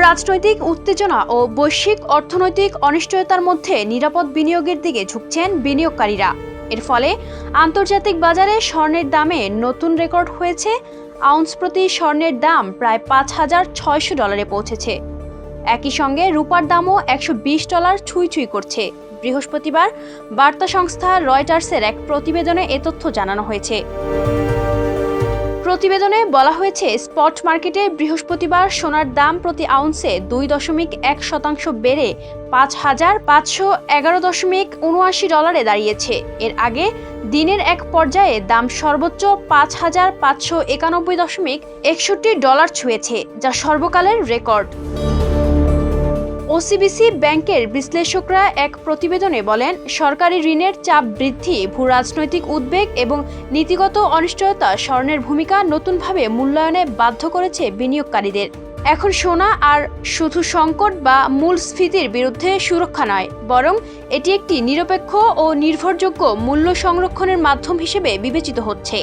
রাজনৈতিক উত্তেজনা ও বৈশ্বিক অর্থনৈতিক অনিশ্চয়তার মধ্যে নিরাপদ বিনিয়োগের দিকে ঝুঁকছেন বিনিয়োগকারীরা। এর ফলে আন্তর্জাতিক বাজারে স্বর্ণের দামে নতুন রেকর্ড হয়েছে। আউন্স প্রতি স্বর্ণের দাম প্রায় $5,600 পৌঁছেছে। একই সঙ্গে রূপার দামও $120 ছুঁই করছে। বৃহস্পতিবার বার্তা সংস্থা রয়টার্সের এক প্রতিবেদনে এ তথ্য জানানো হয়েছে। প্রতিবেদনে বলা হয়েছে, স্পট মার্কেটে বৃহস্পতিবার সোনার দাম প্রতি আউন্সে 2.1% বেড়ে $5,511.79 দাঁড়িয়েছে। এর আগে দিনের এক পর্যায়ে দাম সর্বোচ্চ $5,591.61 ছুঁয়েছে, যা সর্বকালের রেকর্ড। ওসিবিসি ব্যাংকের বিশ্লেষকরা এক প্রতিবেদনে বলেন, সরকারি ঋণের চাপ বৃদ্ধি, ভূরাজনৈতিক উদ্বেগ এবং নীতিগত অনিশ্চয়তা স্বর্ণের ভূমিকা নতুনভাবে মূল্যায়নে বাধ্য করেছে বিনিয়োগকারীদের। এখন সোনা আর শুধু সংকট বা মূল্যস্ফীতির বিরুদ্ধে সুরক্ষা নয়, বরং এটি একটি নিরপেক্ষ ও নির্ভরযোগ্য মূল্য সংরক্ষণের মাধ্যম হিসেবে বিবেচিত হচ্ছে।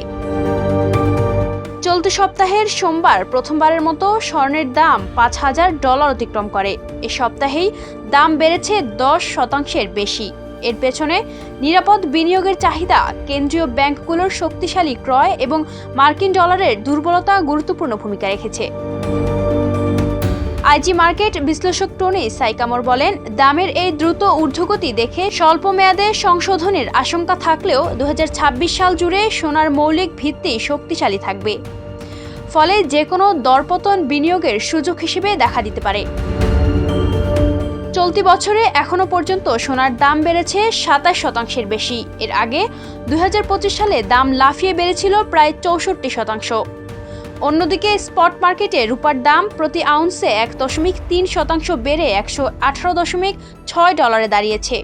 চলতি সপ্তাহের সোমবার প্রথমবারের মতো স্বর্ণের দাম $5,000 অতিক্রম করে। এ সপ্তাহেই দাম বেড়েছে 10% বেশি। এর পেছনে নিরাপদ বিনিয়োগের চাহিদা, কেন্দ্রীয় ব্যাংকগুলোর শক্তিশালী ক্রয় এবং মার্কিন ডলারের দুর্বলতা গুরুত্বপূর্ণ ভূমিকা রেখেছে। আইজি মার্কেট বিশ্লেষক টনি সাইকামোর বলেন, দামের এই দ্রুত ঊর্ধ্বগতি দেখে স্বল্প মেয়াদে সংশোধনের আশঙ্কা থাকলেও 2026 সাল জুড়ে সোনার মৌলিক ভিত্তি শক্তিশালী থাকবে। ফলে যে কোনো দরপতন বিনিয়োগের সুযোগ হিসেবে দেখা দিতে পারে। চলতি বছরে এখনো পর্যন্ত সোনার দাম বেড়েছে 27% বেশি। এর আগে 2025 সালে দাম লাফিয়ে বেড়েছিল প্রায় 64%। অন্যদিকে স্পট মার্কেটে রূপার দাম প্রতি আউন্সে 1.3% বেড়ে $118.6 দাঁড়িয়েছে।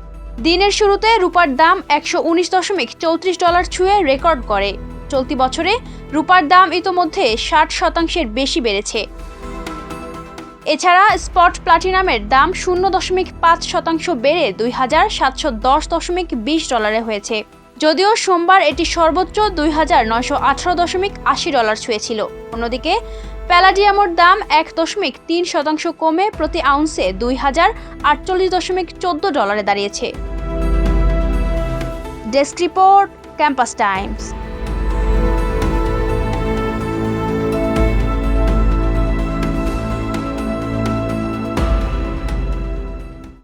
দিনের শুরুতে রূপার দাম $119.34 ছুঁয়ে রেকর্ড করে। চলতি বছরে রূপার দাম ইতোমধ্যে 60% বেশি বেড়েছে। এছাড়া স্পট প্লাটিনামের দাম 0.5% বেড়ে $2,710.20 হয়েছে, যদিও সোমবার এটি সর্বোচ্চ $2,918.80 ছুঁয়েছিল। অন্যদিকে প্যালাডিয়ামের দাম 1.3% কমে প্রতি আউন্সে $2,048.14 দাঁড়িয়েছে। Desk report, campus Times.